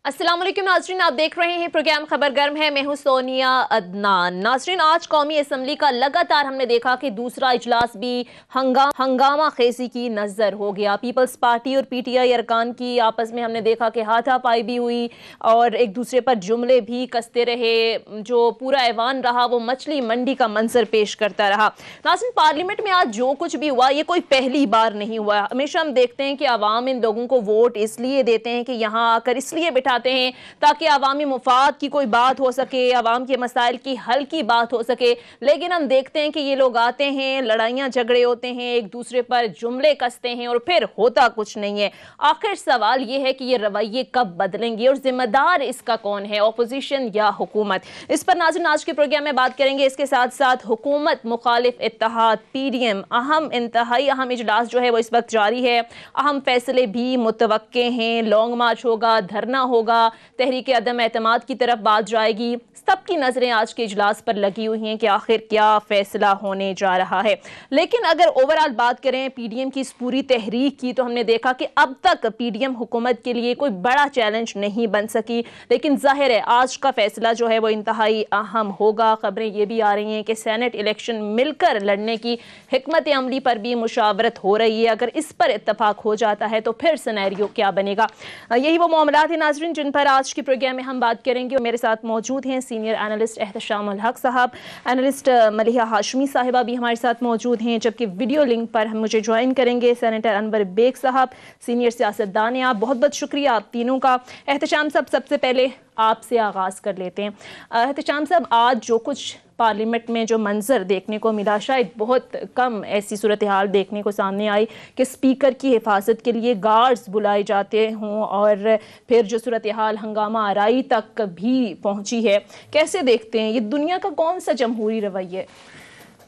अस्सलाम वालेकुम नाजरीन, आप देख रहे हैं प्रोग्राम खबर गर्म है। मैं हूं सोनिया अदनान। नाजरीन, आज कौमी असम्बली का लगातार हमने देखा कि दूसरा इजलास भी हंगामा खेजी की नजर हो गया। पीपल्स पार्टी और पीटीआई अरकान की आपस में हमने देखा कि हाथापाई भी हुई और एक दूसरे पर जुमले भी कसते रहे। जो पूरा ऐवान रहा वो मछली मंडी का मंजर पेश करता रहा। नाजरीन, पार्लियामेंट में आज जो कुछ भी हुआ ये कोई पहली बार नहीं हुआ। हमेशा हम देखते हैं कि अवाम इन लोगों को वोट इसलिए देते हैं कि यहाँ आकर इसलिए बिठा हैं ताकि अवामी मुफाद की कोई बात हो सके, अवाम के मसाइल की हल की बात हो सके। लेकिन हम देखते हैं कि ये लोग आते हैं, लड़ाइयां झगड़े होते हैं, एक दूसरे पर जुमले कसते हैं और फिर होता कुछ नहीं है। आखिर सवाल ये है कि ये रवैये कब बदलेंगे और जिम्मेदार इसका कौन है, अपोजिशन या हुकूमत? इस पर नाज़रीन आज के प्रोग्राम में बात करेंगे। इसके साथ साथ हुकूमत मुखालिफ इत्तेहाद पीडीएम इंतहाई अहम इजलास जो है वो इस वक्त जारी है। अहम फैसले भी मुतवक्के हैं। लॉन्ग मार्च होगा, धरना होगा, तहरीक अदम एतमाद की तरफ बात जाएगी। सबकी नजरें आज के इजलास पर लगी हुई हैं कि आखिर क्या फैसला होने जा रहा है। लेकिन अगर ओवरऑल बात करें पीडीएम की इस पूरी तहरीक की, तो हमने देखा कि अब तक पीडीएम हुकूमत के लिए कोई बड़ा चैलेंज नहीं बन सकी। लेकिन जाहिर है आज का फैसला जो है वो इंतहाई अहम होगा। खबरें ये भी आ रही हैं कि सेनेट इलेक्शन मिलकर लड़ने की हिकमत अमली पर भी मुशावरत हो रही है। अगर इस पर इत्तफाक हो जाता है तो फिर सिनेरियो क्या बनेगा? यही वो मामलात है नाज़रीन जिन पर आज के प्रोग्राम में हम बात करेंगे। और मेरे साथ मौजूद हैं सीनियर एनालिस्ट एहतशाम उल हक साहब, एनालिस्ट मलिहा हाशमी साहिबा भी हमारे साथ मौजूद हैं, जबकि वीडियो लिंक पर हम मुझे ज्वाइन करेंगे सेनेटर अनवर बेग साहब, सीनियर सियासतदान हैं आप। बहुत बहुत शुक्रिया आप तीनों का। एहतशाम साहब, सबसे पहले आपसे आगाज़ कर लेते हैं। एहतशाम साहब, आज जो कुछ पार्लियामेंट में जो मंजर देखने को मिला, शायद बहुत कम ऐसी सूरत हाल देखने को सामने आई कि स्पीकर की हिफाजत के लिए गार्ड्स बुलाए जाते हों और फिर जो सूरत हाल हंगामा आराई तक भी पहुंची है। कैसे देखते हैं, ये दुनिया का कौन सा जमहूरी रवैया है?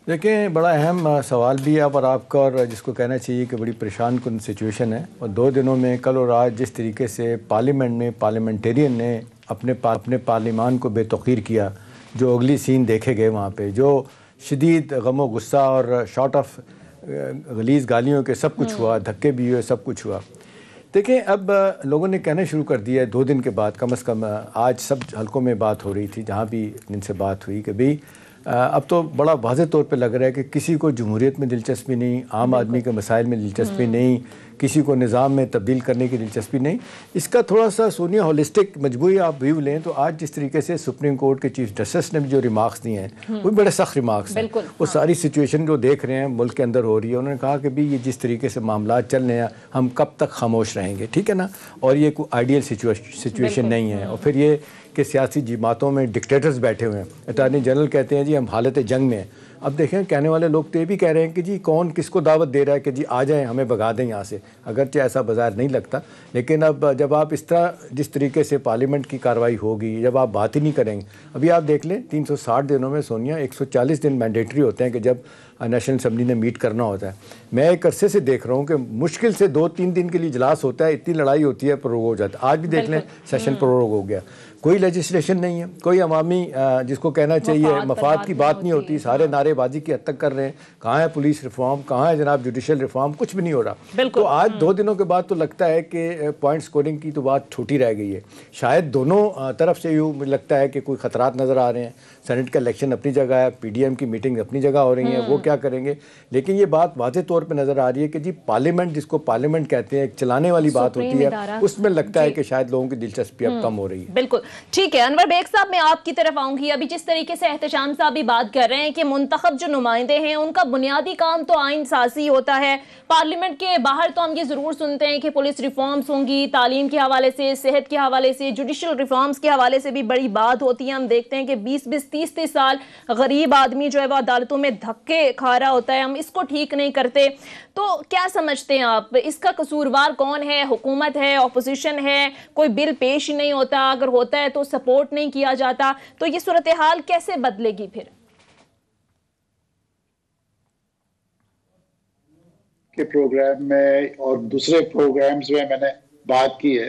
देखिए, बड़ा अहम सवाल भी है और आपका, और जिसको कहना चाहिए कि बड़ी परेशान कुन सिचुएशन है। और 2 दिनों में कल और आज जिस तरीके से पार्लियामेंट में पार्लियामेंटरियन ने अपने पार्लियामान को बेतौकीर किया, जो अगली सीन देखे गए वहाँ पे, जो शदीद गम व गुस्सा और शॉर्ट ऑफ गलीज़ गालियों के सब कुछ हुआ, धक्के भी हुए, सब कुछ हुआ। देखिए, अब लोगों ने कहना शुरू कर दिया है 2 दिन के बाद, कम से कम आज सब हलकों में बात हो रही थी, जहाँ भी इनसे बात हुई कि भाई अब तो बड़ा वाज़ेह तौर पे लग रहा है कि किसी को जमहूरियत में दिलचस्पी नहीं, आम आदमी के मसाइल में दिलचस्पी नहीं, किसी को निज़ाम में तब्दील करने की दिलचस्पी नहीं। इसका थोड़ा सा सोनिया होलिस्टिक मजबूरी आप व्यू लें तो आज जिस तरीके से सुप्रीम कोर्ट के चीफ जस्टिस ने भी जो रिमार्क्स दिए हैं वो बड़े सख्त रिमार्क्स हैं। वो सारी सिचुएशन जो देख रहे हैं मुल्क के अंदर हो रही है, उन्होंने कहा कि भाई ये जिस तरीके से मामला चल रहे हैं हम कब तक खामोश रहेंगे, ठीक है ना, और ये कोई आइडियल सिचुएशन नहीं है। और फिर ये कि सियासी जमातों में डिक्टेटर्स बैठे हुए हैं। अटॉर्नी जनरल कहते हैं जी हम हालत जंग में हैं। अब देखें, कहने वाले लोग तो ये भी कह रहे हैं कि जी कौन किसको दावत दे रहा है कि जी आ जाएं, हमें भगा दें यहाँ से, अगरचे ऐसा बाजार नहीं लगता। लेकिन अब जब आप इस तरह जिस तरीके से पार्लियामेंट की कार्रवाई होगी, जब आप बात ही नहीं करेंगे, अभी आप देख लें 360 दिनों में सोनिया 140 दिन मैंडेटरी होते हैं कि जब नेशनल असम्बली ने मीट करना होता है। मैं एक अरसे से देख रहा हूँ कि मुश्किल से 2-3 दिन के लिए इजलास होता है, इतनी लड़ाई होती है, प्रोरोग हो जाता है। आज भी देख लें सेशन प्रोरोग हो गया, कोई लेजिस्लेशन नहीं है, कोई अवामी जिसको कहना चाहिए मफाद की बात नहीं होती, सारे नारेबाजी की हद तक कर रहे हैं। कहाँ है पुलिस रिफॉर्म, कहाँ है जनाब जुडिशल रिफॉर्म, कुछ भी नहीं हो रहा। तो आज 2 दिनों के बाद तो लगता है कि पॉइंट स्कोरिंग की तो बात छोटी रह गई है। शायद दोनों तरफ से यूँ मुझे लगता है कि कोई खतरात नज़र आ रहे हैं। सेनेट का इलेक्शन अपनी जगह है, पीडीएम की मीटिंग अपनी जगह हो रही है, वो क्या करेंगे। लेकिन ये बात वाज़ेह तौर पर नज़र आ रही है कि जी पार्लियामेंट, जिसको पार्लियामेंट कहते हैं, एक चलाने वाली बात होती है, उसमें लगता है कि शायद लोगों की दिलचस्पी अब कम हो रही है। बिल्कुल ठीक है। अनवर बेग साहब, मैं आपकी तरफ आऊंगी। अभी जिस तरीके से एहतशाम साहब भी बात कर रहे हैं कि मुंतखब जो नुमाइंदे हैं उनका बुनियादी काम तो आइन साजी होता है। पार्लियामेंट के बाहर तो हम ये जरूर सुनते हैं कि पुलिस रिफॉर्म्स होंगी, तालीम के हवाले से, सेहत के हवाले से, जुडिशल रिफॉर्म्स के हवाले से भी बड़ी बात होती है। हम देखते हैं कि 20-20, 30-30 साल गरीब आदमी जो है वो अदालतों में धक्के खा रहा होता है, हम इसको ठीक नहीं करते। तो क्या समझते हैं आप, इसका कसूरवार कौन है? हुकूमत है, ऑपोजिशन है? कोई बिल पेश ही नहीं होता, अगर होता है तो सपोर्ट नहीं किया जाता, तो ये सूरत हाल कैसे बदलेगी फिर? के प्रोग्राम में और दूसरे प्रोग्राम्स में मैंने बात की है,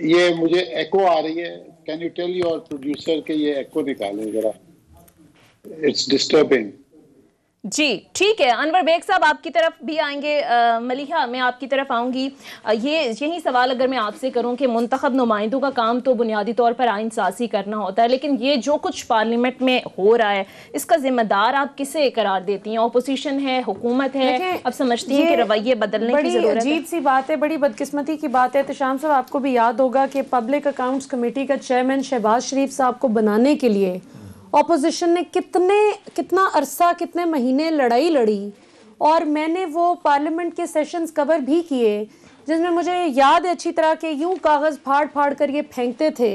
ये मुझे एको आ रही है। Can you tell your producer के ये एको निकालें जरा, इट्स डिस्टर्बिंग। जी ठीक है। अनवर बेग साहब आपकी तरफ भी आएंगे। मलिहा मैं आपकी तरफ आऊंगी। यही सवाल अगर मैं आपसे करूं कि मुंतखब नुमाइंदों का काम तो बुनियादी तौर पर आइन साज़ी करना होता है, लेकिन ये जो कुछ पार्लियामेंट में हो रहा है इसका जिम्मेदार आप किसे करार देती हैं? ऑपोजिशन है, हुकूमत है? अब समझती हैं कि रवैये बदलने की जरूरत है? अजीब सी बात है, बड़ी बदकिस्मती की बात है। तशाम साहब आपको भी याद होगा कि पब्लिक अकाउंट्स कमेटी का चेयरमैन शहबाज शरीफ साहब को बनाने के लिए ऑपोजिशन ने कितना अरसा, कितने महीने लड़ाई लड़ी, और मैंने वो पार्लियामेंट के सेशंस कवर भी किए जिसमें मुझे याद है अच्छी तरह के यूं कागज़ फाड़ फाड़ कर ये फेंकते थे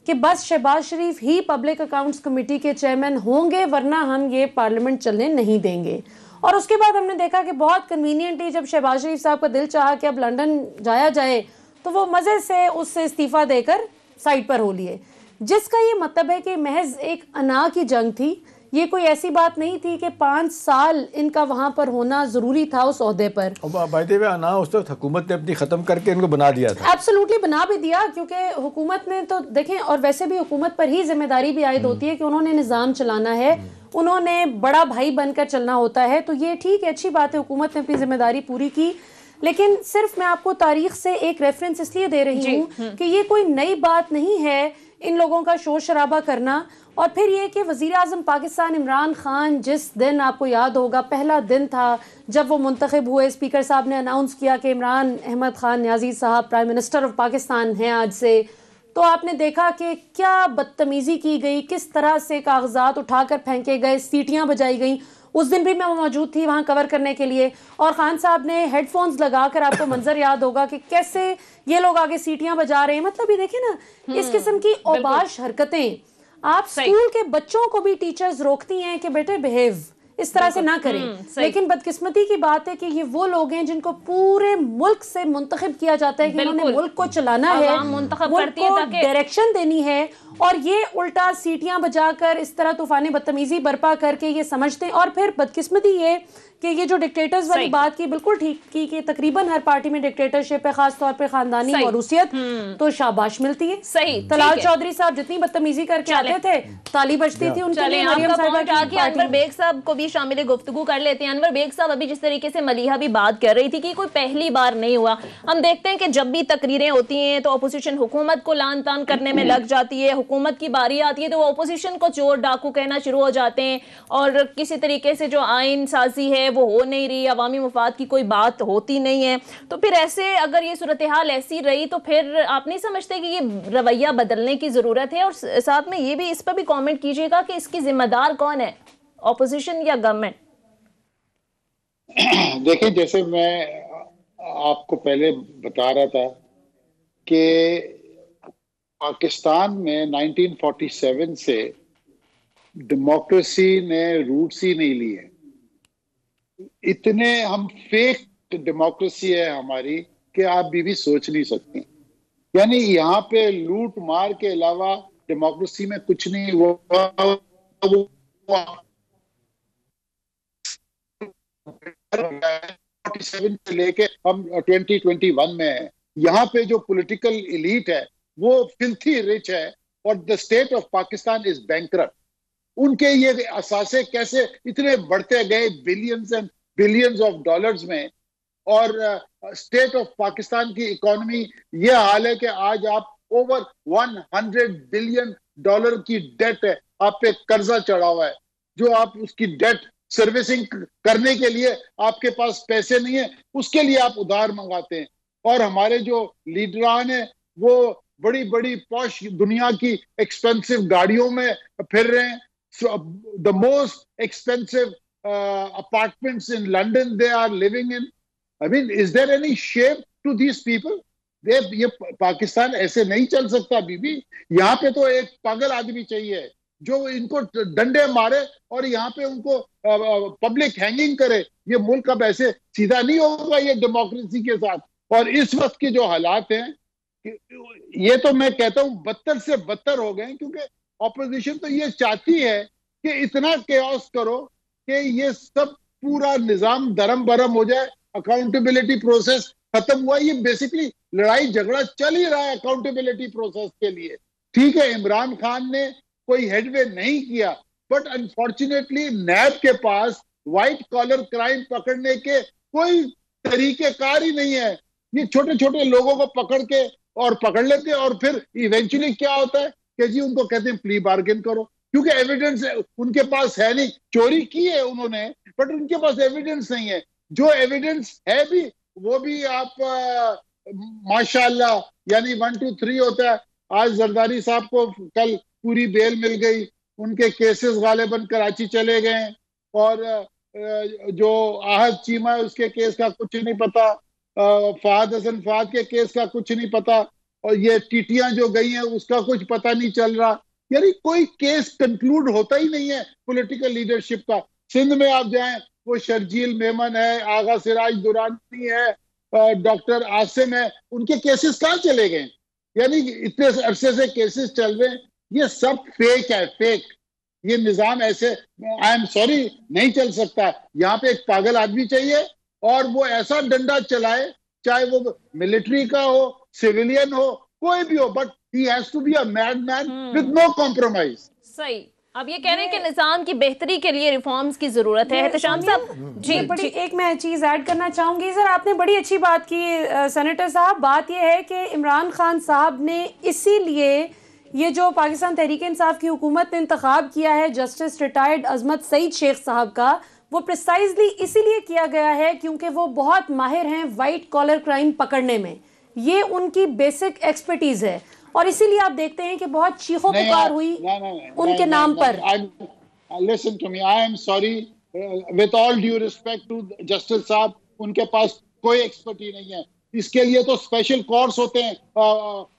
कि बस शहबाज शरीफ ही पब्लिक अकाउंट्स कमेटी के चेयरमैन होंगे वरना हम ये पार्लियामेंट चलने नहीं देंगे। और उसके बाद हमने देखा कि बहुत कन्वीनियंटली जब शहबाज शरीफ साहब का दिल चाहा कि अब लंदन जाया जाए तो वो मज़े से उससे इस्तीफ़ा देकर साइड पर हो लिए, जिसका ये मतलब है कि महज एक अना की जंग थी। ये कोई ऐसी बात नहीं थी कि 5 साल इनका वहां पर होना जरूरी था उस ओहदे पर। बाय द वे अना उस वक्त हुकूमत ने अपनी ख़त्म करके इनको बना दिया था। एब्सोल्युटली बना भी दिया, क्योंकि हुकूमत ने तो देखें, और वैसे भी हुकूमत पर ही जिम्मेदारी भी आयद होती है कि उन्होंने निज़ाम चलाना है, उन्होंने बड़ा भाई बनकर चलना होता है। तो ये ठीक है, अच्छी बात है, हुकूमत ने अपनी जिम्मेदारी पूरी की। लेकिन सिर्फ मैं आपको तारीख से एक रेफरेंस इसलिए दे रही हूँ कि ये कोई नई बात नहीं है इन लोगों का शोर शराबा करना। और फिर ये कि वज़ीर आज़म पाकिस्तान इमरान खान, जिस दिन आपको याद होगा पहला दिन था जब वो मुंतखब हुए, स्पीकर साहब ने अनाउंस किया कि इमरान अहमद खान न्याजी साहब प्राइम मिनिस्टर ऑफ पाकिस्तान हैं आज से, तो आपने देखा कि क्या बदतमीज़ी की गई, किस तरह से कागजात उठाकर फेंके गए, सीटियाँ बजाई गई। उस दिन भी मैं मौजूद थी वहाँ कवर करने के लिए, और खान साहब ने हेडफोन्स लगाकर, आपको मंजर याद होगा कि कैसे ये लोग आगे सीटियाँ बजा रहे हैं। मतलब ये देखें ना, इस किस्म की औबाश हरकतें आप स्कूल के बच्चों को भी टीचर्स रोकती हैं कि बेटे बिहेव, इस तरह से ना करें। लेकिन बदकिस्मती की बात है कि ये वो लोग हैं जिनको पूरे मुल्क से मुंतखब किया जाता है कि उन्होंने मुल्क को चलाना है, मुल्क को डायरेक्शन देनी है, और ये उल्टा सीटियां बजाकर इस तरह तूफानी बदतमीजी बर्पा करके ये समझते हैं। और फिर बदकिस्मती ये कि ये जो डिक्टेटर्स वाली बात की, बिल्कुल ठीक की कि तकरीबन हर पार्टी में डिक्टेटरशिप है, खास तौर पे खानदानी मौरूसियत, तो शाबाश मिलती है। सही, तलाल चौधरी साहब जितनी बदतमीजी करके आते थे ताली बजती थी उनके लिए। अनवर बेग साहब को भी शामिल गुफ्तगू कर लेते हैं। अनवर बेग साहब, अभी जिस तरीके से मलिहा भी बात कर रही थी कि कोई पहली बार नहीं हुआ, हम देखते हैं कि जब भी तकरीरें होती हैं तो अपोजिशन हुकूमत को लान तान करने में लग जाती है, हुकूमत की बारी आती है तो वो अपोजिशन को चोर डाकू कहना शुरू हो जाते हैं, और किसी तरीके से जो आइन साजी है वो हो नहीं रही, अवामी मुफाद की कोई बात होती नहीं है। तो फिर ऐसे अगर ये सूरत हाल ऐसी रही तो फिर आप नहीं समझते कि ये रवैया बदलने की जरूरत है? और साथ में ये भी, इस पर भी कमेंट कीजिएगा कि इसकी जिम्मेदार कौन है, ऑपोजिशन या गवर्नमेंट? देखिए, जैसे मैं आपको पहले बता रहा था कि पाकिस्तान में 1947 से डेमोक्रेसी ने रूट्स ही नहीं लिए। इतने हम फेक डेमोक्रेसी है हमारी कि आप भी सोच नहीं सकते। यानी यहाँ पे लूट मार के अलावा डेमोक्रेसी में कुछ नहीं हुआ। 47 से लेके हम 2021 में है। यहाँ पे जो पॉलिटिकल एलीट है वो फिल्थी रिच है, और the state of Pakistan is bankrupt. उनके ये असासे कैसे इतने बढ़ते गए billions and billions of dollars में, और स्टेट ऑफ पाकिस्तान की इकोनॉमी ये हाल है कि आज आप ओवर 100 बिलियन डॉलर की डेट है, आप पे कर्जा चढ़ा हुआ है, जो आप उसकी डेट सर्विसिंग करने के लिए आपके पास पैसे नहीं है, उसके लिए आप उधार मंगाते हैं। और हमारे जो लीडरान है वो बड़ी बड़ी पॉश दुनिया की एक्सपेंसिव गाड़ियों में फिर रहे हैं। The most expensive apartments in London they are living in. I mean, is there any shame to these people? ये पाकिस्तान ऐसे नहीं चल सकता बीबी। यहाँ पे तो एक पागल आदमी चाहिए जो इनको डंडे मारे और यहाँ पे उनको पब्लिक हैंगिंग करे। ये मुल्क अब ऐसे सीधा नहीं होगा ये डेमोक्रेसी के साथ। और इस वक्त के जो हालात हैं, ये तो मैं कहता हूँ बदतर से बदतर हो गए, क्योंकि ऑपोजिशन तो ये चाहती है कि इतना केओस करो कि ये सब पूरा निजाम दरम बरम हो जाए, अकाउंटेबिलिटी प्रोसेस खत्म हुआ। ये बेसिकली लड़ाई झगड़ा चल ही रहा है अकाउंटेबिलिटी प्रोसेस के लिए। ठीक है, इमरान खान ने कोई हेडवे नहीं किया, बट अनफॉर्चुनेटली नैब के पास व्हाइट कॉलर क्राइम पकड़ने के कोई तरीकेकार ही नहीं है। ये छोटे छोटे लोगों को पकड़ के और पकड़ लेते हैं, और फिर इवेंचुअली क्या होता है कि जी उनको कहते हैं प्ली बार्गेन करो, क्योंकि एविडेंस उनके पास है नहीं। चोरी की है उन्होंने, बट उनके पास एविडेंस नहीं है। जो एविडेंस है भी वो भी आप माशाल्लाह यानी 1 2 3 होता है। आज जरदारी साहब को कल पूरी बेल मिल गई, उनके केसेस गालिबन कराची चले गए, और जो आहद चीमा है उसके केस का कुछ नहीं पता, फहद हसन फहद के केस का कुछ नहीं पता, और ये टीटियां जो गई हैं उसका कुछ पता नहीं चल रहा। यानी कोई केस कंक्लूड होता ही नहीं है पॉलिटिकल लीडरशिप का। सिंध में आप जाएं, वो शर्जील मेमन है, आगा सिराज दुरानी है, डॉक्टर आसिम है, उनके केसेस कहाँ चले गए? यानी इतने अरसे से केसेस चल रहे हैं, ये सब फेक है, फेक। ये निजाम ऐसे, आई एम सॉरी, नहीं चल सकता। यहाँ पे एक पागल आदमी चाहिए और वो ऐसा डंडा चलाए, चाहे वो मिलिट्री का हो, सिविलियन हो, कोई भी हो, but he has to be a madman with no compromise. सही। अब ये कह रहे हैं कि निजाम की बेहतरी के लिए रिफॉर्म्स की जरूरत है। एहतशाम साहब जी, बड़ी एक मैं चीज ऐड करना चाहूंगी। सर आपने बड़ी अच्छी बात की सेनेटर साहब। बात यह है कि इमरान खान साहब ने इसीलिए ये जो पाकिस्तान तहरीक इंसाफ की हुकूमत ने इंतखाब किया है जस्टिस रिटायर्ड अजमत सईद शेख साहब का, वो प्रिसाइजली इसीलिए किया गया है क्योंकि वो बहुत माहिर हैं वाइट कॉलर क्राइम पकड़ने में। ये उनकी बेसिक एक्सपर्टीज है, और इसीलिए आप देखते हैं कि बहुत चीखों पुकार हुई उनके नाम पर। Listen to me, I am sorry, with all due respect to justice sahab, उनके पास कोई एक्सपर्टी नहीं है। इसके लिए तो स्पेशल कोर्स होते हैं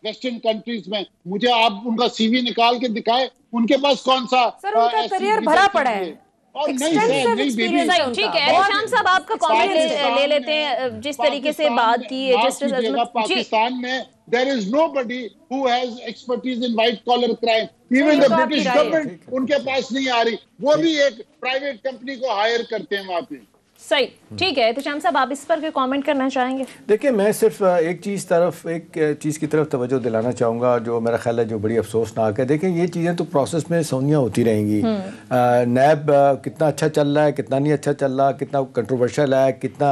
वेस्टर्न कंट्रीज में। मुझे आप उनका सीवी निकाल के दिखाए, उनके पास कौन सा सर उनका करियर भरा पड़ा है। और नहीं सर, नहीं बेबी, ठीक है। एहतशाम साहब आपका कमेंट ले लेते हैं। जिस तरीके से बात की है जस्टिस अजमत, पाकिस्तान में there is nobody who has expertise in white collar crime. Even the British government उनके पास नहीं आ रही, वो भी एक प्राइवेट कंपनी को हायर करते हैं वहां पे। सही, ठीक है। एहतशाम साहब आप इस पर कोई कमेंट करना चाहेंगे? देखिए, मैं सिर्फ एक चीज़ की तरफ तवज्जो दिलाना चाहूँगा जो मेरा ख्याल है जो बड़ी अफसोसनाक है। देखिए, ये चीज़ें तो प्रोसेस में सोनिया होती रहेंगी। नैब कितना अच्छा चल रहा है, कितना नहीं अच्छा चल रहा, कितना कंट्रोवर्शियल है, कितना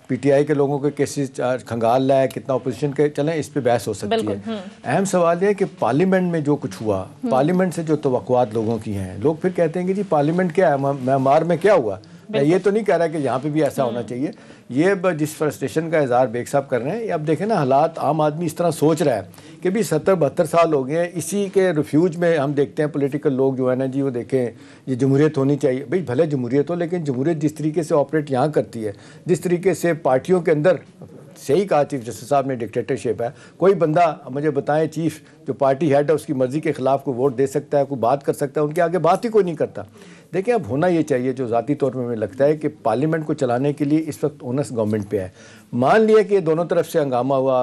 पीटीआई के लोगों के केसेस खंगाल रहा है, कितना अपोजिशन के चलें, इस पे बहस हो सकती है। अहम सवाल ये है कि पार्लियामेंट में जो कुछ हुआ, पार्लियामेंट से जो तवक्कुआत लोगों की हैं, लोग फिर कहते हैं कि जी पार्लियामेंट क्या है, म्यांमार में क्या हुआ। मैं ये तो नहीं कह रहा कि यहाँ पे भी ऐसा होना चाहिए। ये जिस फ्रस्ट्रेशन का इजहार बेग साहब कर रहे हैं, अब देखें ना, हालात आम आदमी इस तरह सोच रहा है कि भी 70-72 साल हो गए हैं, इसी के रिफ्यूज में हम देखते हैं पॉलिटिकल लोग जो है ना जी, वो देखें ये जमहूरियत होनी चाहिए। भाई भले जमहूरियत हो, लेकिन जमहूरियत जिस तरीके से ऑपरेट यहाँ करती है, जिस तरीके से पार्टियों के अंदर, सही कहा चीफ जस्टिस साहब ने, डिक्टेटरशिप है। कोई बंदा मुझे बताएं, चीफ जो पार्टी हेड है उसकी मर्जी के खिलाफ कोई वोट दे सकता है, कोई बात कर सकता है, उनके आगे बात ही कोई नहीं करता। देखिए, अब होना ये चाहिए, जो ज़ाती तौर पर मुझे लगता है कि पार्लियामेंट को चलाने के लिए इस वक्त ओनस गवर्नमेंट पे है। मान लिया कि दोनों तरफ से हंगामा हुआ,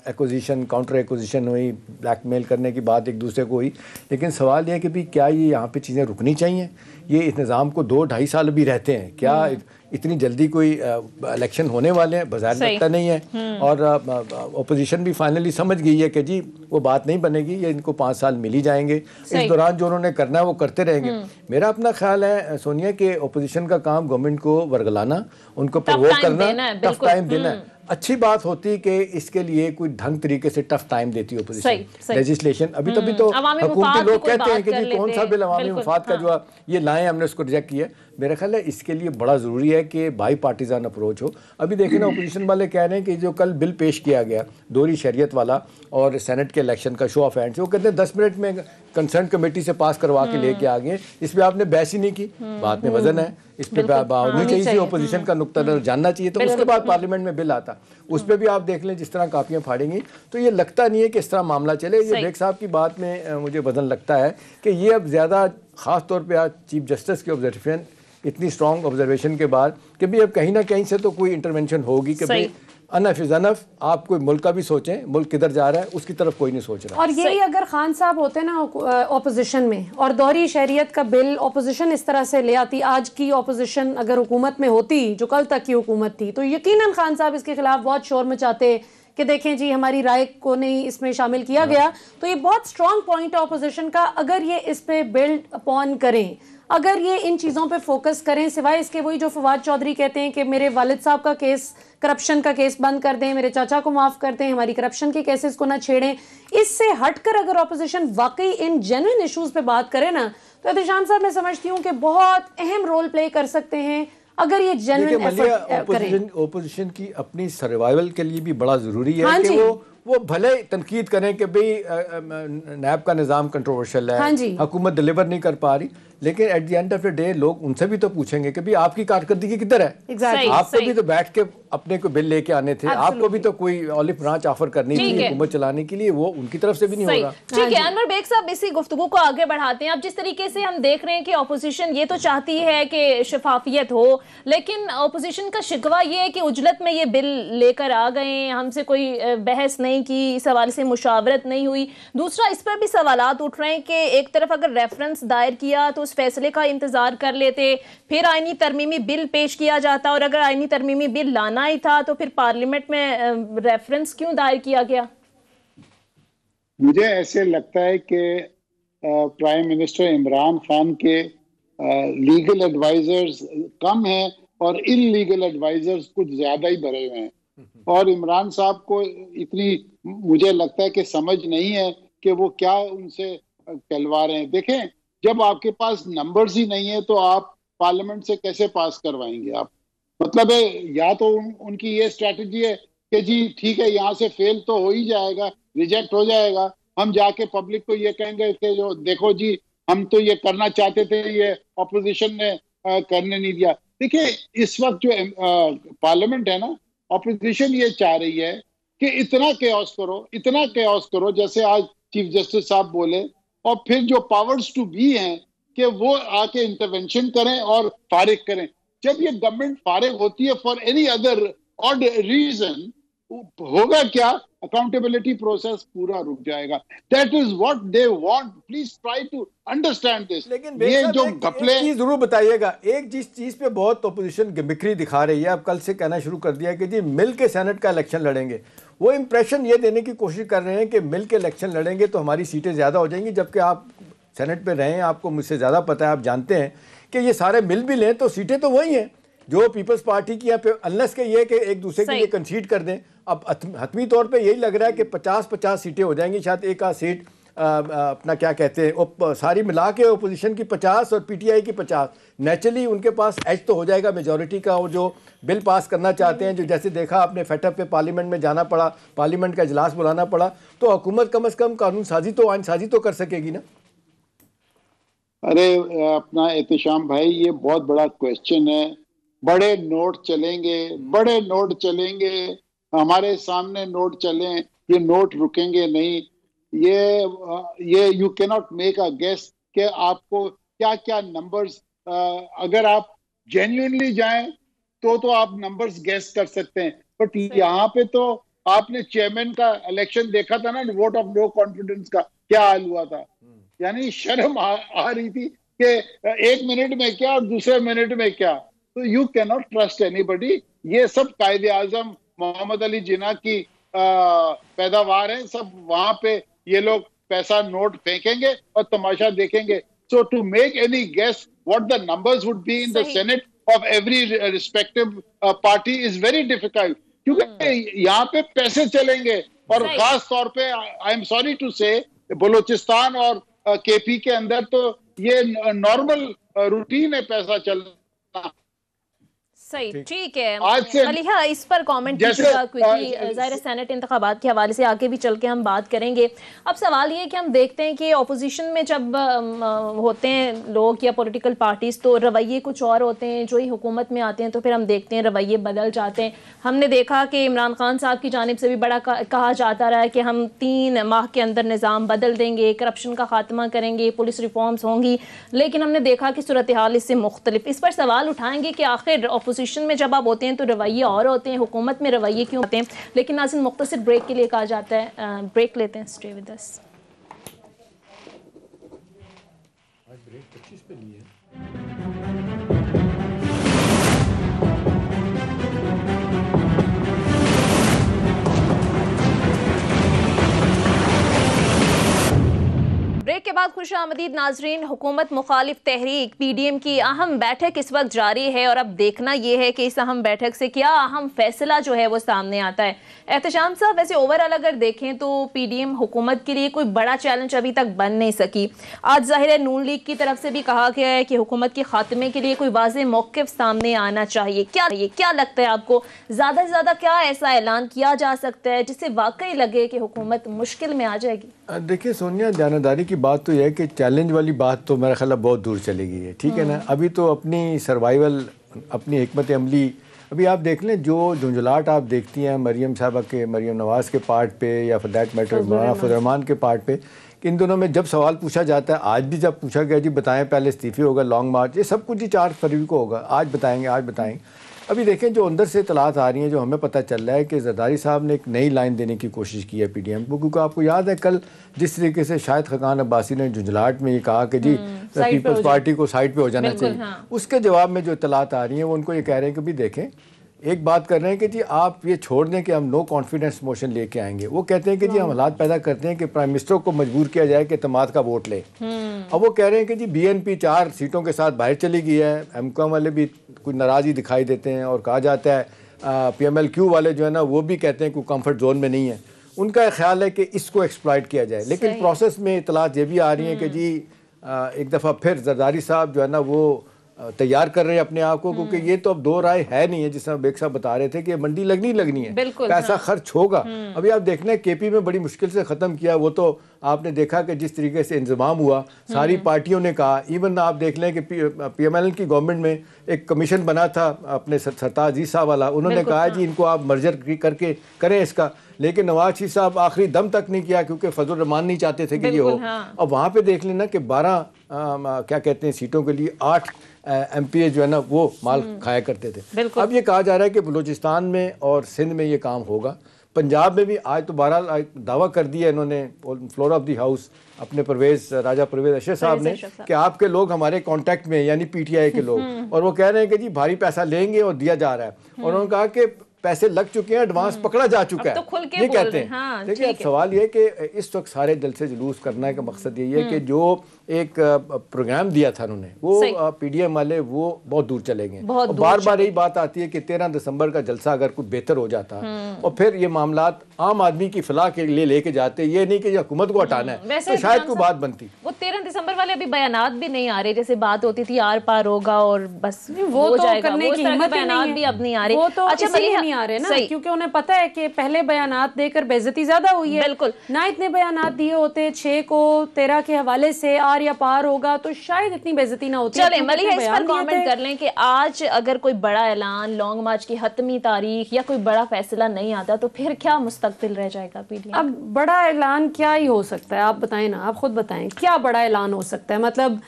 एक्विजिशन काउंटर एक्विजिशन हुई, ब्लैकमेल करने की बात एक दूसरे को हुई, लेकिन सवाल यह है कि भी क्या ये यहाँ पे चीज़ें रुकनी चाहिए? ये इस निज़ाम को 2-2.5 साल भी रहते हैं, क्या इतनी जल्दी कोई इलेक्शन होने वाले हैं? बाजार लगता नहीं है। और अपोजिशन भी फाइनली समझ गई है कि जी वो बात नहीं बनेगी, ये इनको 5 साल मिल ही जाएंगे। इस दौरान जो उन्होंने करना है वो करते रहेंगे। मेरा अपना ख्याल है सोनिया कि अपोजिशन का काम गवर्नमेंट को वर्गलाना, उनको प्रोवोक करना, टफ टाइम देना है। अच्छी बात होती कि इसके लिए कोई ढंग तरीके से टफ टाइम देती अपोजिशन लेजिस्लेशन। अभी तभी तो हुकूमती लोग कहते हैं कि जी कौन सा बिल अवामी मफाद का जो है ये लाएं, हमने उसको रिजेक्ट किया। मेरा ख्याल है इसके लिए बड़ा ज़रूरी है कि बाई पार्टीजान अप्रोच हो। अभी देखें ना, अपोजिशन वाले कह रहे हैं कि जो कल बिल पेश किया गया दोहरी शरीयत वाला और सेनेट के इलेक्शन का शो ऑफ हैंड्स, वो कहते हैं 10 मिनट में कंसर्न कमेटी से पास करवा के लेके आ गए। इस पर आपने बहस ही नहीं की, बात में वजन है, इस पर होनी चाहिए, अपोजिशन का नुक्ता नज़र जानना चाहिए। तो उसके बाद पार्लियामेंट में बिल आता, उस पर भी आप देख लें जिस तरह कापियाँ फाड़ेंगी। तो ये लगता नहीं है कि इस तरह मामला चले। ये बेग साहब की बात में मुझे वजन लगता है कि ये अब ज़्यादा ख़ास तौर पर आज चीफ जस्टिस के ऑब्जर्वेशन, इतनी स्ट्रॉन्ग ऑब्जर्वेशन के बाद कि भी अब कहीं ना कहीं से तो कोई इंटरवेंशन होगी कि भाई अनफ इज अनफ, आप कोई मुल्क का भी सोचें, मुल्क किधर जा रहा है उसकी तरफ कोई नहीं सोच रहा। और यही अगर खान साहब होते ना ऑपोजिशन में और दोहरी शरीयत का बिल ऑपोजिशन इस तरह से ले आती, आज की ऑपोजिशन अगर हुकूमत में होती जो कल तक की हुकूमत थी, तो यकीनन खान साहब इसके खिलाफ बहुत शोर मचाते कि देखें जी हमारी राय को नहीं इसमें शामिल किया गया। तो ये बहुत स्ट्रॉन्ग पॉइंट है ऑपोजिशन का, अगर ये इस पे बिल्ड अपॉन करें। अगर ये इन चीज़ों पे फोकस करें, सिवाय इसके वही जो फवाद चौधरी कहते हैं कि मेरे वालिद साहब का केस, करप्शन का केस बंद कर दें, मेरे चाचा को माफ़ कर दें, हमारी करप्शन के केसेस को ना छेड़ें, इससे हटकर अगर ऑपोजिशन वाकई इन जेन्युइन इश्यूज पे बात करे ना, तो एहतेशाम साहब मैं समझती हूँ कि बहुत अहम रोल प्ले कर सकते हैं अगर ये जेन्युइन एफर्ट करें। ओपोजिशन की अपनी सर्वाइवल के लिए भी बड़ा ज़रूरी है हाँ कि वो भले तनकीद करें कि भाई नैब का निज़ाम कंट्रोवर्शियल है, हाँ हुकूमत डिलीवर नहीं कर पा रही, लेकिन at the end of the day लोग उनसे भी तो पूछेंगे कि भाई आपकी कारकर्दगी किधर है। Exactly. आपको भी तो बैठ के अपने को बिल लेके आने थे, आपको भी तो कोई ऑलिव ब्रांच ऑफर करनी थी हुकूमत चलाने के लिए, वो उनकी तरफ से भी नहीं होगा। ठीक है अनवर बेग साहब, इसी गुफ्तगू को आगे बढ़ाते हैं। अब जिस तरीके से हम देख रहे हैं कि ऑपोजिशन ये तो चाहती है कि शफाफियत हो, लेकिन ऑपोजिशन का शिकवा ये है कि उजलत में ये बिल लेकर आ गए, हमसे कोई बहस नहीं की, इस हवाले से मुशावरत नहीं हुई। दूसरा, इस पर भी सवालात उठ रहे हैं कि एक तरफ अगर रेफरेंस दायर किया तो उस फैसले का इंतजार कर लेते, फिर आईनी तरमीमी बिल पेश किया जाता, और अगर आईनी तरमीमी बिल लाना ही था तो फिर पार्लियामेंट में रेफरेंस क्यों दायर किया गया? मुझे ऐसे लगता है कि प्राइम मिनिस्टर इमरान खान के लीगल एडवाइजर्स कम हैं और इलीगल एडवाइजर्स कुछ ज्यादा ही भरे हुए हैं, और इमरान साहब को इतनी मुझे लगता है कि समझ नहीं है कि वो क्या उनसे कहलवा रहे हैं। देखें, जब आपके पास नंबर्स ही नहीं है तो आप पार्लियामेंट से कैसे पास करवाएंगे आप? मतलब है, या तो उनकी ये स्ट्रैटेजी है कि जी ठीक है, यहाँ से फेल तो हो ही जाएगा, रिजेक्ट हो जाएगा, हम जाके पब्लिक को ये कहेंगे कि जो देखो जी हम तो ये करना चाहते थे, ये ऑपोजिशन ने करने नहीं दिया। देखिए, इस वक्त जो पार्लियामेंट है ना, ऑपोजिशन ये चाह रही है कि इतना केओस करो, इतना केओस करो, जैसे आज चीफ जस्टिस साहब बोले, और फिर जो पावर्स टू बी हैं कि वो आके इंटरवेंशन करें और फारिग करें। जब ये गवर्नमेंट फारिग होती है for any other odd reason, होगा क्या? अकाउंटेबिलिटी प्रोसेस पूरा रुक जाएगा। That is what they want. Please try to understand this. लेकिन ये जो घपले चीज जरूर बताइएगा, एक जिस चीज पे बहुत ऑपोजिशन गिमिक्री दिखा रही है, अब कल से कहना शुरू कर दिया कि जी मिल के सेनेट का इलेक्शन लड़ेंगे, वो इंप्रेशन ये देने की कोशिश कर रहे हैं कि मिल के इलेक्शन लड़ेंगे तो हमारी सीटें ज्यादा हो जाएंगी, जबकि आप सेनेट पे रहे हैं, आपको मुझसे ज्यादा पता है, आप जानते हैं कि ये सारे मिल भी लें तो सीटें तो वही हैं जो पीपल्स पार्टी की, अनलेस के ये कि एक दूसरे के लिए कंसीड कर दें। अब हतमी तौर पे यही लग रहा है कि 50-50 सीटें हो जाएंगी, शायद एक आध सीट अपना क्या कहते हैं सारी मिला के अपोजिशन की 50 और पीटीआई की 50, नेचुरली उनके पास एज तो हो जाएगा मेजॉरिटी का। और जो बिल पास करना चाहते हैं, जो जैसे देखा आपने फेटअप पे पार्लियामेंट में जाना पड़ा, पार्लियामेंट का इजलास बुलाना पड़ा, तो हुकूमत कम से कम कानून साजी तो आइन साजी तो कर सकेगी ना। अरे अपना एहतशाम भाई, ये बहुत बड़ा क्वेश्चन है। बड़े नोट चलेंगे, बड़े नोट चलेंगे, हमारे सामने नोट चलें, ये नोट रुकेंगे नहीं। ये you can not make a guess कि आपको क्या क्या नंबर्स, अगर आप जेन्युइनली जाएं तो आप नंबर्स गेस कर सकते हैं। बट यहाँ पे तो आपने चेयरमैन का इलेक्शन देखा था ना, वोट ऑफ नो कॉन्फिडेंस का क्या हाल हुआ था। यानी शर्म आ रही थी कि एक मिनट में क्या और दूसरे मिनट में क्या। तो you can not trust anybody. ये सब कायदे आजम मोहम्मद अली जिन्ना की पैदावार है। सब वहां पे ये लोग पैसा नोट फेंकेंगे और तमाशा देखेंगे। So to make any guess what the numbers would be in the senate of every respective party is very difficult, क्योंकि यहाँ पे पैसे चलेंगे। और खास तौर पे आई एम सॉरी टू से बलूचिस्तान और केपी के अंदर तो ये नॉर्मल रूटीन है पैसा चलना। सही, ठीक है। आज से मलिहा इस पर कमेंट कीजिएगा, क्योंकि ज़ाहिर सेनेट इंतखाबात के हवाले से आगे भी चल के हम बात करेंगे। अब सवाल ये है कि हम देखते हैं कि ऑपोजिशन में जब होते हैं लोग या पॉलिटिकल पार्टीज, तो रवैये कुछ और होते हैं। जो ही हुकूमत में आते हैं तो फिर हम देखते हैं रवैये बदल जाते हैं। हमने देखा कि इमरान खान साहब की जानिब से भी बड़ा कहा जाता रहा है कि हम 3 माह के अंदर निज़ाम बदल देंगे, करप्शन का खात्मा करेंगे, पुलिस रिफॉर्म्स होंगी। लेकिन हमने देखा कि सूरत हाल इससे मुख्तलिफ। इस पर सवाल उठाएंगे कि आखिर ऑपोजिशन में जब आप होते हैं तो रवैये और होते हैं, हुकूमत में रवैये क्यों होते हैं। लेकिन नाज़रीन, मुख्तसर ब्रेक के लिए कहा जाता है, ब्रेक लेते हैं। Stay with us. ब्रेक के बाद खुशामदीद नाजरीन। हुकूमत मुखालिफ तहरीक PDM की अहम बैठक इस वक्त जारी है और अब देखना यह है कि इस अहम बैठक से क्या अहम फैसला जो है वो सामने आता है। एहतशाम साहब, वैसे ओवरऑल अगर देखें तो PDM हुकूमत के लिए कोई बड़ा चैलेंज अभी तक बन नहीं सकी। आज जाहिर है नून लीग की तरफ से भी कहा गया है कि हुकूमत के खात्मे के लिए कोई वाज़ेह मौक़िफ़ सामने आना चाहिए। क्या लगता है आपको, ज़्यादा से ज़्यादा क्या ऐसा ऐलान किया जा सकता है जिससे वाकई लगे कि हुकूमत मुश्किल में आ जाएगी? देखिए सोनिया, जानदारी की बात तो यह है कि चैलेंज वाली बात तो मेरा ख्याल बहुत दूर चली गई है, ठीक है ना। अभी तो अपनी सर्वाइवल, अपनी हिकमत अमली, अभी आप देख लें जो झुंझलाहट आप देखती हैं मरीम साहबा के, मरीम नवाज़ के पार्ट पे या फॉर दैट मैटर मौलाना फजल रहमान के पार्ट पे, कि इन दोनों में जब सवाल पूछा जाता है, आज भी जब पूछा गया जी बताएं पहले इस्तीफे होगा, लॉन्ग मार्च, ये सब कुछ ही 4 फरवरी को होगा, आज बताएंगे। अभी देखें जो अंदर से इतलात आ रही हैं, जो हमें पता चल रहा है कि जरदारी साहब ने एक नई लाइन देने की कोशिश की है PDM को, क्योंकि आपको याद है कल जिस तरीके से शाहिद खकान अब्बासी ने झुंझलाहट में ये कहा कि जी पीपल्स पार्टी को साइड पे हो जाना चाहिए, उसके जवाब में जो इतलात आ रही हैं वो उनको ये कह रहे हैं कि भी देखें, एक बात कर रहे हैं कि जी आप ये छोड़ दें कि हम नो कॉन्फिडेंस मोशन लेके आएंगे। वो कहते हैं कि जी हम हालात पैदा करते हैं कि प्राइम मिनिस्टर को मजबूर किया जाए कि एतमाद का वोट ले। अब वो कह रहे हैं कि जी BNP 4 सीटों के साथ बाहर चली गई है, MCOM वाले भी कुछ नाराज़गी दिखाई देते हैं और कहा जाता है PMLQ वाले जो है ना वो भी कहते हैं कि कंफर्ट जोन में नहीं है। उनका ख्याल है कि इसको एक्सप्लॉइट किया जाए, लेकिन प्रोसेस में इतलात ये भी आ रही हैं कि जी एक दफ़ा फिर जरदारी साहब जो है ना वो तैयार कर रहे हैं अपने आप को, क्योंकि ये तो अब दो राय है नहीं है, जिस तरह बेग साहब बता रहे थे कि मंडी लगनी है, पैसा खर्च होगा। अभी आप देखना है KP में बड़ी मुश्किल से ख़त्म किया, वो तो आपने देखा कि जिस तरीके से इंतजाम हुआ, सारी पार्टियों ने कहा, इवन आप देख लें कि PML की गवर्नमेंट में एक कमीशन बना था अपने सरताज अजीज साहब वाला, उन्होंने कहा जी इनको आप मर्जर करके करें इसका, लेकिन नवाज शरीफ साहब आखिरी दम तक नहीं किया क्योंकि फजल रहमान नहीं चाहते थे कि ये हो। अब वहाँ पे देख लेना कि 12 क्या कहते हैं सीटों के लिए 8 MPA जो है ना वो माल खाया करते थे। अब ये कहा जा रहा है कि बलूचिस्तान में और सिंध में ये काम होगा, पंजाब में भी आज तो 12 दावा कर दिया इन्होंने फ्लोर ऑफ द हाउस अपने राजा परवेज अशर साहब ने कि आपके लोग हमारे कांटेक्ट में, यानी PTI के लोग, और वो कह रहे हैं कि जी भारी पैसा लेंगे और दिया जा रहा है, और उन्होंने कहा कि पैसे लग चुके हैं, एडवांस पकड़ा जा चुका है, तो ये कहते हैं। देखिए अब सवाल ये कि इस वक्त सारे दिल से जुलूस करने का मकसद यही है कि जो एक प्रोग्राम दिया था उन्होंने वो PDM वाले वो बहुत दूर चले गए, और बार बार यही बात आती है कि 13 दिसंबर का जलसा अगर कुछ बेहतर हो जाता और फिर ये मामलात आम आदमी की फलाह के लिए लेके जाते, ये नहीं कि हुकूमत को हटाना है, तो शायद कोई बात बनती। वो 13 दिसंबर वाले अभी बयानात भी नहीं आ रहे, जैसे बात होती थी आर पार होगा और बस वो तो करने की हिम्मत बयानात भी अब नहीं आ रहे। वो तो अच्छा नहीं आ रहे ना, क्योंकि उन्हें पता है कि पहले बयानात देकर बेइज्जती ज्यादा हुई है। बिल्कुल ना इतने बयानात दिए होते 6 को 13 के हवाले से आर या पार होगा तो शायद इतनी बेइज्जती ना होती। चले मलिहा इस पर कमेंट कर लें कि आज अगर कोई बड़ा ऐलान, लॉन्ग मार्च की हतमी तारीख या कोई बड़ा फैसला नहीं आता तो फिर क्या मुस्तकबिल रह जाएगा PDM? अब बड़ा ऐलान क्या ही हो सकता है, आप बताएं ना, आप खुद बताएं क्या बड़ा ऐलान हो सकता है। मतलब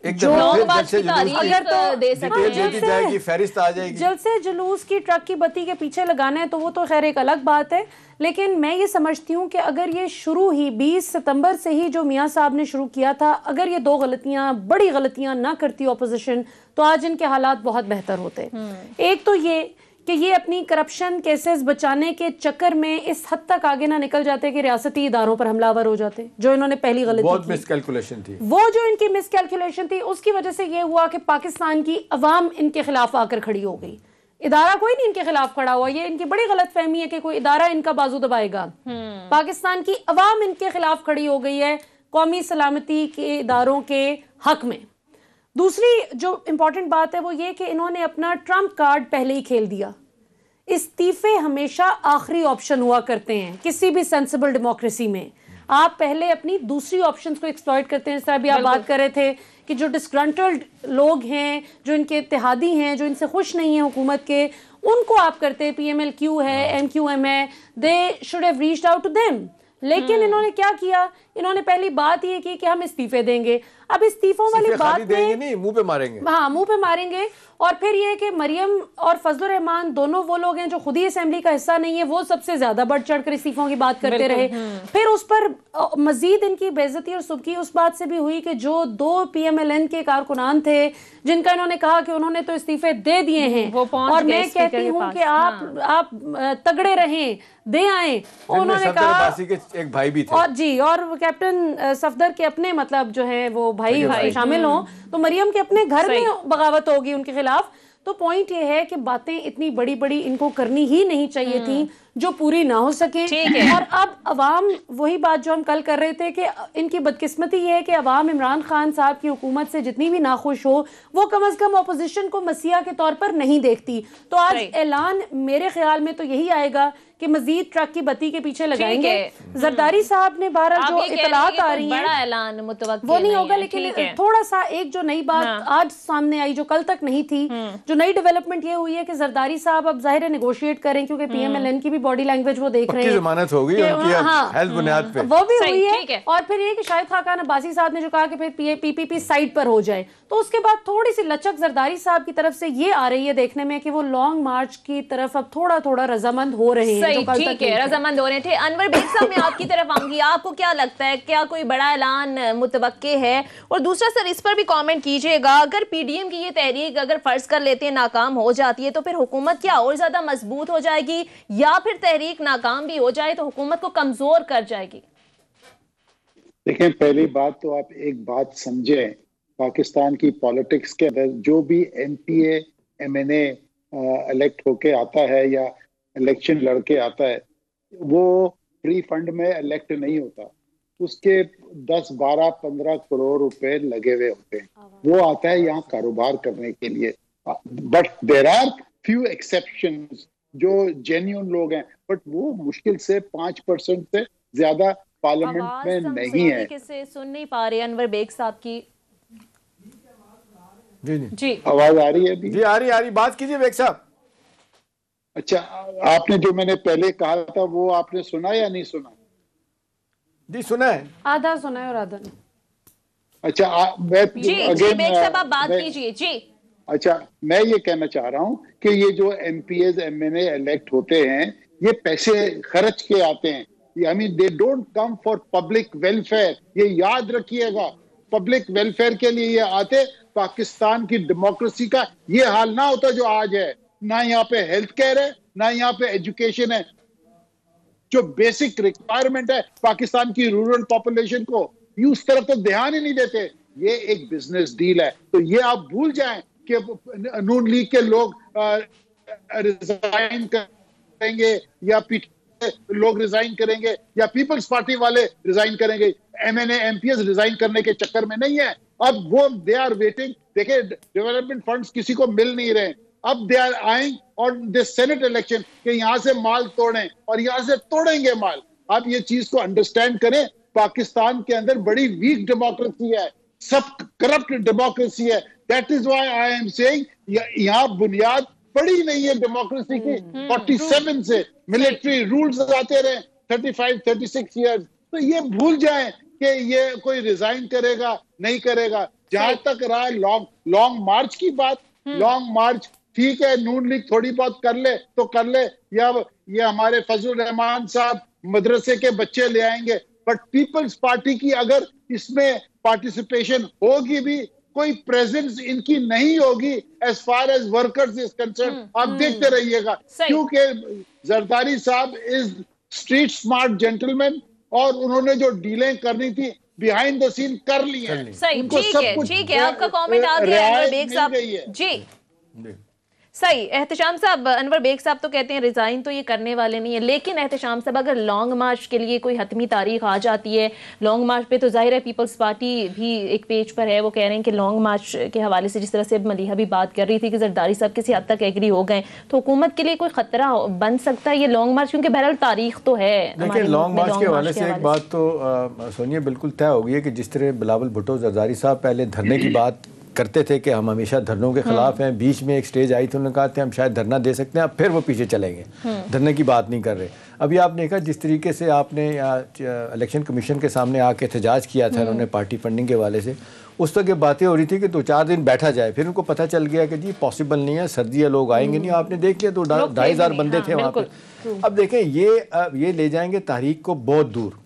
जो लॉन्ग मार्च की तारीख अगर तो दे जाएगी, फहरिस्त आ जाएगी, जलसे जुलूस की ट्रक की बत्ती के पीछे लगाना है तो वो तो खैर एक अलग बात है, लेकिन मैं ये समझती हूँ कि अगर ये शुरू ही 20 सितंबर से ही जो मियाँ साहब ने शुरू किया था, अगर ये 2 गलतियां, बड़ी गलतियां ना करती ऑपोजिशन तो आज इनके हालात बहुत बेहतर होते। एक तो ये कि ये अपनी करप्शन केसेस बचाने के चक्कर में इस हद तक आगे ना निकल जाते कि रियासती इदारों पर हमलावर हो जाते, जो इन्होंने पहली गलती बहुत मिसकैलकुलेशन थी। वो जो इनकी मिसकैलकुलेशन थी उसकी वजह से ये हुआ कि पाकिस्तान की अवाम इनके खिलाफ आकर खड़ी हो गई। इदारा कोई नहीं इनके खिलाफ खड़ा हुआ, ये इनकी बड़ी गलत फहमी है कि कोई इदारा इनका बाजू दबाएगा। पाकिस्तान की अवाम इनके खिलाफ खड़ी हो गई है कौमी सलामती के इदारों के हक में। दूसरी जो इंपॉर्टेंट बात है वो ये कि इन्होंने अपना ट्रम्प कार्ड पहले ही खेल दिया। इस्तीफे हमेशा आखिरी ऑप्शन हुआ करते हैं किसी भी सेंसिबल डेमोक्रेसी में। आप पहले अपनी दूसरी ऑप्शंस को एक्सप्लॉइट करते हैं। जैसे अभी आप बात कर रहे थे कि जो डिस्ग्रंटल्ड लोग हैं, जो इनके इत्तेहादी हैं, जो इनसे खुश नहीं है हुकूमत के, उनको आप करते हैं, PMLQ है, MQM है, they should have reached out to them. लेकिन इन्होंने क्या किया, इन्होंने पहली बात ये की कि हम इस्तीफे देंगे। अब इस्तीफों वाली बात में नहीं, मुंह पे मारेंगे, हाँ मुंह पे मारेंगे। और फिर ये कि मरियम और फजल रहमान दोनों वो लोग हैं जो खुद ही असेंबली का हिस्सा नहीं है, वो सबसे ज्यादा बढ़ चढ़ कर इस्तीफों की बात करते रहे। फिर उस पर मजीद इनकी बेइज्जती और सुबकी उस बात से भी हुई कि जो 2 PMLN के कारकुनान थे जिनका इन्होंने कहा कि उन्होंने तो इस्तीफे दे दिए हैं, और मैं कहती हूँ कि आप तगड़े रहें, दे आए। उन्होंने कहा एक भाई भी थे, और जी, और कैप्टन सफदर के अपने मतलब जो है वो भाई शामिल हों, तो मरियम के अपने घर में बगावत होगी उनके खिलाफ। तो पॉइंट ये है कि बातें इतनी बड़ी बड़ी इनको करनी ही नहीं चाहिए थी जो पूरी ना हो सके। और अब अवाम, वही बात जो हम कल कर रहे थे कि इनकी बदकिस्मती ये है कि अवाम इमरान खान साहब की हुकूमत से जितनी भी नाखुश हो, वो कम अज कम अपोजिशन को मसीहा के तौर पर नहीं देखती। तो आज ऐलान मेरे ख्याल में तो यही आएगा कि मजीद ट्रक की बत्ती के पीछे लगाएंगे। जरदारी साहब ने बहरहाल जो इतलात आ रही है बड़ा ऐलान मुतवक्किल वो नहीं होगा, लेकिन थोड़ा सा एक जो नई बात आज सामने आई जो कल तक नहीं थी, जो नई डेवलपमेंट ये हुई है कि जरदारी साहब अब जाहिर है नेगोशिएट करें, क्योंकि PMLN की भी बॉडी लैंग्वेज वो देख रहे हैं, जमानत हो गई उनकी हेल्थ बुनियाद पे, वो भी हुई है। और फिर ये कि शाहिद खाकान अब्बासी साहब ने जो कहा कि फिर PPP साइड पर हो जाए, तो उसके बाद थोड़ी सी लचक जरदारी साहब की तरफ से ये आ रही है देखने में कि वो लॉन्ग मार्च की तरफ अब थोड़ा थोड़ा रजामंद हो रहे हैं। ठीक है, रजामंद हो रहे थे। अनवर बेग साहब, मैं आपकी तरफ आऊंगी, आपको क्या लगता है, क्या कोई बड़ा ऐलान मुतवक्के है? और दूसरा सर, इस पर भी कमेंट कीजिएगा, अगर PDM की ये तहरीक अगर फर्ज कर लेते हैं नाकाम हो जाती है, तो फिर हुकूमत क्या और ज्यादा मजबूत हो जाएगी, या फिर तहरीक नाकाम भी हो जाए तो हुकूमत को कमजोर कर जाएगी? देखें, पहली बात तो आप एक बात समझें, पाकिस्तान की पॉलिटिक्स के अंदर जो भी MPA MNA इलेक्ट होके आता है या इलेक्शन लड़के आता है, वो फ्री फंड में इलेक्ट नहीं होता, उसके 10, 12, 15 करोड़ रुपए लगे हुए होते हैं। वो आता है यहाँ कारोबार करने के लिए। But there are few exceptions जो जेन्युइन लोग हैं, बट वो मुश्किल से 5% से ज्यादा पार्लियामेंट में नहीं है। किसे सुन नहीं पा रहे अनवर बेग साहब की? जी आवाज आ रही है अभी? जी आ रही, बात कीजिए बेग साहब। अच्छा, आपने जो मैंने पहले कहा था वो आपने सुना या नहीं सुना? जी सुना है, आधा सुना है और आधा नहीं। अच्छा, जी बेग साहब आप बात कीजिए। जी अच्छा, मैं ये कहना चाह रहा हूँ कि ये जो MPAs MNA इलेक्ट होते हैं, ये पैसे खर्च के आते हैं। I mean they don't come for public welfare, ये याद रखिएगा। पब्लिक वेलफेयर के लिए ये आते। पाकिस्तान की डेमोक्रेसी का ये हाल ना होता जो आज है, ना यहाँ पे हेल्थ केयर है, ना यहाँ पे एजुकेशन है, जो बेसिक रिक्वायरमेंट है पाकिस्तान की रूरल पॉपुलेशन को, ये उस तरफ तो ध्यान ही नहीं देते। ये एक बिजनेस डील है, तो ये आप भूल जाएं कि नून लीग के लोग रिजाइन करेंगे या लोग रिजाइन करेंगे या पीपल्स पार्टी वाले रिजाइन करेंगे। MNA MPs रिजाइन करने के चक्कर में नहीं है। अब वो दे आर वेटिंग। देखिए, डेवलपमेंट फंड्स किसी को मिल नहीं रहे, अब दे आर आइंग और दिस सेनेट इलेक्शन के यहाँ से माल तोड़ें और यहाँ से तोड़ेंगे माल। आप ये चीज को अंडरस्टैंड करें, पाकिस्तान के अंदर बड़ी वीक डेमोक्रेसी है, सब करप्ट डेमोक्रेसी है। That is why I am saying यहाँ बुनियाद पड़ी नहीं है डेमोक्रेसी की। 47 से मिलिट्री रूल्स आते रहे 35-36 ईयर्स। तो ये भूल जाएं कि ये कोई रिजाइन करेगा नहीं करेगा। जहां तक रहा लॉन्ग मार्च की बात, लॉन्ग मार्च ठीक है, नून लीग थोड़ी बहुत कर ले तो कर ले, या ये हमारे फजल रहमान साहब मदरसे के बच्चे ले आएंगे, बट पीपल्स पार्टी की अगर इसमें पार्टिसिपेशन होगी भी, कोई प्रेजेंस इनकी नहीं होगी as far as workers is concern. आप देखते रहिएगा, क्योंकि जरदारी साहब इज स्ट्रीट स्मार्ट जेंटलमैन और उन्होंने जो डीलें करनी थी बिहाइंड द सीन कर ली है। सही, ठीक है, आपका कमेंट आ गया अनवर बेग साहब। जी सही। एहतशाम साहब, अनवर बेग साहब तो कहते हैं रिजाइन तो ये करने वाले नहीं है, लेकिन एहतशाम साहब अगर लॉन्ग मार्च के लिए कोई हतमी तारीख आ जाती है, लॉन्ग मार्च पे तो जाहिर है पीपल्स पार्टी भी एक पेज पर है, वो कह रहे हैं कि लॉन्ग मार्च के हवाले से जिस तरह से मलिहा भी बात कर रही थी कि जरदारी साहब किसी हद तक एग्री हो गए, तो हुकूमत के लिए कोई खतरा बन सकता है ये लॉन्ग मार्च? क्योंकि बहरहाल तारीख तो है। देखिए, लॉन्ग मार्च के हवाले से एक बात तो सोनिया बिल्कुल तय हो गई है कि जिस तरह बिलावल भुट्टो जरदारी साहब पहले धरने की बात करते थे कि हम हमेशा धरनों के खिलाफ हैं, बीच में एक स्टेज आई थी उन्होंने कहा था हम शायद धरना दे सकते हैं, अब फिर वो पीछे चलेंगे, धरने की बात नहीं कर रहे। अभी आपने देखा जिस तरीके से आपने इलेक्शन कमीशन के सामने आके एहतजाज किया था उन्होंने पार्टी फंडिंग के हवाले से, उस वक्त ये बातें हो रही थी कि 2-4 दिन बैठा जाए, फिर उनको पता चल गया कि जी पॉसिबल नहीं है, सर्दी लोग आएंगे नहीं। आपने देख लिया तो 2,500 बंदे थे वहाँ पे। अब देखें ये ले जाएंगे तहरीक को बहुत दूर।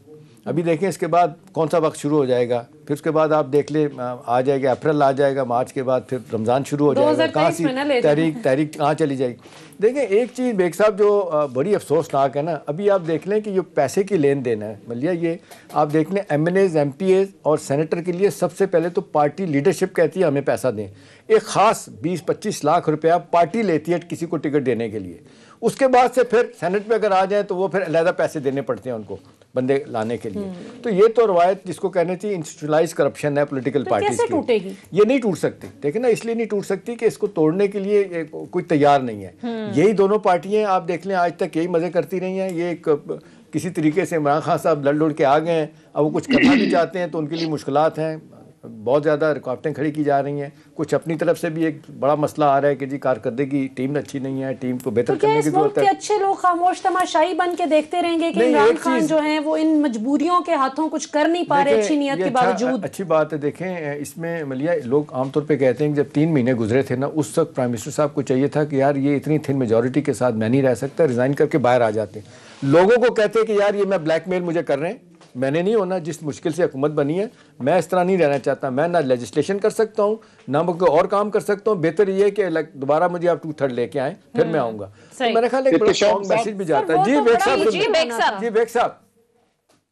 अभी देखें इसके बाद कौन सा वक्त शुरू हो जाएगा, फिर उसके बाद आप देख ले आ जाएगा अप्रैल, आ जाएगा मार्च के बाद फिर रमज़ान शुरू हो जाएगा, कहाँ सी तारीख कहाँ चली जाएगी। देखिए एक चीज़ बेग साहब जो बड़ी अफसोसनाक है ना, अभी आप देख लें कि जो पैसे की लेन देन है मलिया, ये आप देख लें MNAs MPAs और सेनेटर के लिए सबसे पहले तो पार्टी लीडरशिप कहती है हमें पैसा दें। एक ख़ास 20-25 लाख रुपया पार्टी लेती है किसी को टिकट देने के लिए। उसके बाद से फिर सेनेट पे अगर आ जाए तो वो फिर अलहदा पैसे देने पड़ते हैं उनको बंदे लाने के लिए। तो ये तो रवायत जिसको कहने चाहिए इंस्टीट्यूशनलाइज करप्शन है पॉलिटिकल पार्टीज की, ये नहीं टूट सकती। देखिए ना, इसलिए नहीं टूट सकती कि इसको तोड़ने के लिए कोई तैयार नहीं है। यही दोनों पार्टियां आप देख लें आज तक यही मजे करती रही हैं। ये किसी तरीके से इमरान खान साहब लड़ लुड़ के आ गए हैं, अब वो कुछ करना भी चाहते हैं तो उनके लिए मुश्किलात हैं, बहुत ज़्यादा रुकावटें खड़ी की जा रही हैं। कुछ अपनी तरफ से भी एक बड़ा मसला आ रहा है कि जी कारकर्दगी टीम अच्छी नहीं है, टीम को बेहतर करने की जरूरत है। अच्छे लोग खामोश तमाशाई बन के देखते रहेंगे कि इमरान खान जो हैं वो इन मजबूरियों के हाथों कुछ कर नहीं पा रहे अच्छी नीयत के बावजूद। अच्छी बात है। देखें इसमें मलिया लोग आमतौर पर कहते हैं कि जब 3 महीने गुजरे थे ना, उस वक्त प्राइम मिनिस्टर साहब को चाहिए था कि यार ये इतनी थिन मेजोरिटी के साथ मैं नहीं रह सकता, रिजाइन करके बाहर आ जाते। लोगों को कहते कि यार ये मैं ब्लैकमेल मुझे कर रहे हैं, मैंने नहीं होना, जिस मुश्किल से हुकूमत बनी है मैं इस तरह नहीं रहना चाहता। मैं ना लेजिस्लेशन कर सकता हूँ ना मैं कोई और काम कर सकता हूँ, बेहतर ये है कि दोबारा मुझे आप 2/3 लेके आए फिर मैं आऊँगा। तो मेरे ख्याल एक बड़ा स्ट्रॉन्ग मैसेज भी जाता है। जी बेग साहब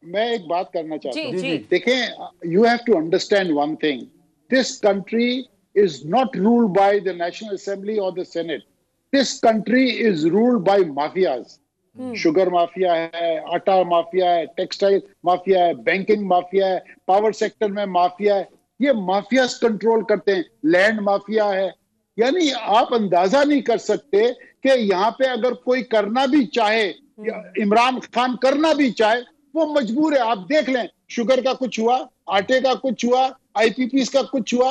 मैं एक बात करना चाहता हूँ। देखें, you have to understand one thing, this country is not ruled by the national assembly और the senate, this country is ruled by mafias. Sugar mafia है, आटा माफिया है, टेक्सटाइल माफिया है, बैंकिंग माफिया है, पावर सेक्टर में mafia है। ये mafias control करते हैं, लैंड माफिया है। यानी आप अंदाजा नहीं कर सकते कि यहाँ पे अगर कोई करना भी चाहे, इमरान खान करना भी चाहे, वो मजबूर है। आप देख लें, शुगर का कुछ हुआ, आटे का कुछ हुआ, IPPs का कुछ हुआ,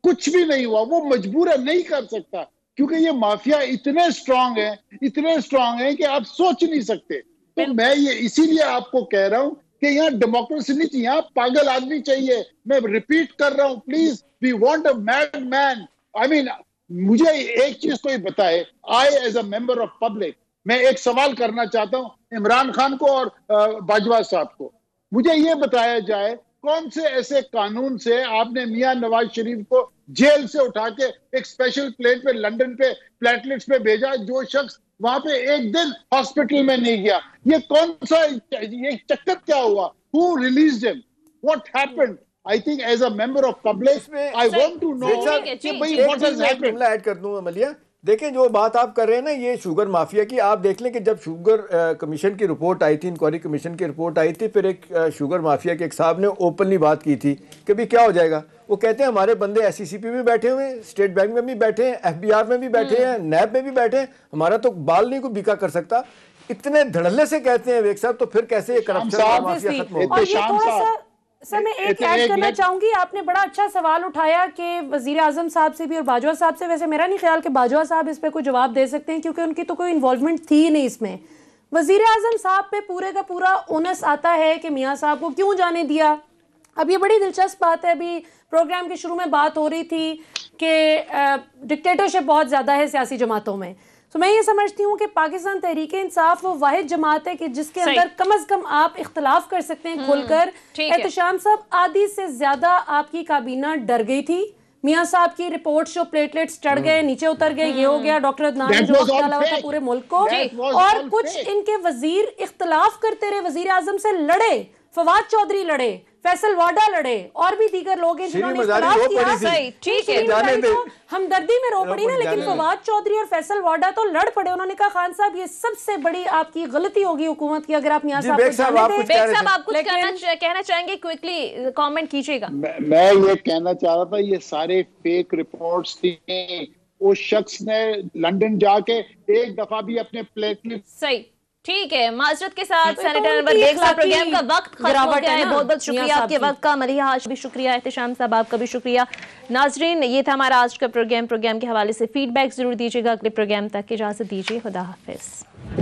कुछ भी नहीं हुआ। वो मजबूर है, नहीं कर सकता, क्योंकि ये माफिया इतने स्ट्रांग है कि आप सोच नहीं सकते। तो मैं ये इसीलिए आपको कह रहा हूं कि यहाँ डेमोक्रेसी नहीं चाहिए, यहाँ पागल आदमी चाहिए। मैं रिपीट कर रहा हूं, please, we want a mad man. I mean, मुझे एक चीज कोई बताए, I as a member of public, मैं एक सवाल करना चाहता हूं इमरान खान को और बाजवा साहब को। मुझे ये बताया जाए, कौन से ऐसे कानून से आपने मियां नवाज शरीफ को जेल से उठा के एक स्पेशल प्लेन पे लंदन पे प्लेटलेट्स पे भेजा, जो शख्स वहां पे एक दिन हॉस्पिटल में नहीं गया? ये कौन सा, ये चक्कर क्या हुआ? Who released him? What happened? I think as a member of public I want to know कि भाई व्हाट हैज हैपेंड। ऐड कर दूंगा मलिया। देखें जो बात आप कर रहे हैं ना ये शुगर माफिया की, आप देख लें कि जब शुगर कमीशन की रिपोर्ट आई थी, इंक्वायरी कमीशन की रिपोर्ट आई थी, फिर एक शुगर माफिया के एक साहब ने ओपनली बात की थी कि भाई क्या हो जाएगा। वो कहते हैं हमारे बंदे SCCP में बैठे हुए हैं, स्टेट बैंक में भी बैठे हैं, FBR में भी बैठे हैं, NAB में भी बैठे हैं, हमारा तो बाल नहीं कोई बिका कर सकता। इतने धड़ल्ले से कहते हैं वेग साहब, तो फिर कैसे करप्शन माफिया खत्म होगा? सर मैं एक ऐड करना चाहूंगी, आपने बड़ा अच्छा सवाल उठाया कि वजीर आजम साहब से भी और बाजवा साहब से। वैसे मेरा नहीं ख्याल कि बाजवा साहब इस पे कोई जवाब दे सकते हैं, क्योंकि उनकी तो कोई इन्वॉल्वमेंट थी ही नहीं इसमें। वजीर आजम साहब पे पूरे का पूरा ओनस आता है कि मियाँ साहब को क्यों जाने दिया। अब ये बड़ी दिलचस्प बात है, अभी प्रोग्राम के शुरू में बात हो रही थी कि डिक्टेटरशिप बहुत ज़्यादा है सियासी जमातों में। तो मैं ये समझती हूँ कि पाकिस्तान तहरीक इंसाफ वो वाहिद जमात है कि जिसके अंदर कम अज कम आप इख्तलाफ कर सकते हैं खुलकर। एहतशाम साहब, आधी से ज्यादा आपकी काबीना डर गई थी। मियाँ साहब की रिपोर्ट शो प्लेटलेट्स चढ़ गए, नीचे उतर गए, ये हो गया। डॉक्टर अदनान ने जो डाला हुआ था पूरे मुल्क को, और कुछ इनके वजीर इख्तलाफ करते रहे, वजीर आजम से लड़े, फवाद चौधरी लड़े, फैसल वाडा लड़े, और भी दीगर लोग हैं जिन्होंने इख्तलाफ किया। ठीक है, हमदर्दी में रो पड़ी ना, लेकिन फवाद चौधरी और फैसल वाडा तो लड़ पड़े। उन्होंने कहा खान साहब ये सबसे बड़ी आपकी गलती होगी हुकूमत की अगर आप मियां साहब को जाने दें। बेग साहब आप कुछ कहना चाहेंगे, क्विकली कमेंट कीजिएगा। मैं ये कहना चाह रहा था, ये सारे फेक रिपोर्ट्स थी। उस शख्स ने लंदन जाके एक दफा भी अपने प्लेटलेट सही ठीक है। माजरत के साथ सेनेटर अनवर बेग साहब, प्रोग्राम का वक्त खत्म हो गया है। बहुत बहुत शुक्रिया आपके वक्त का। मलिहा हाशमी भी शुक्रिया, एहतशाम साहब आपका भी शुक्रिया। नाजरीन, ये था हमारा आज का प्रोग्राम के हवाले से फीडबैक जरूर दीजिएगा। अगले प्रोग्राम तक इजाजत दीजिए। खुदा हाफिज।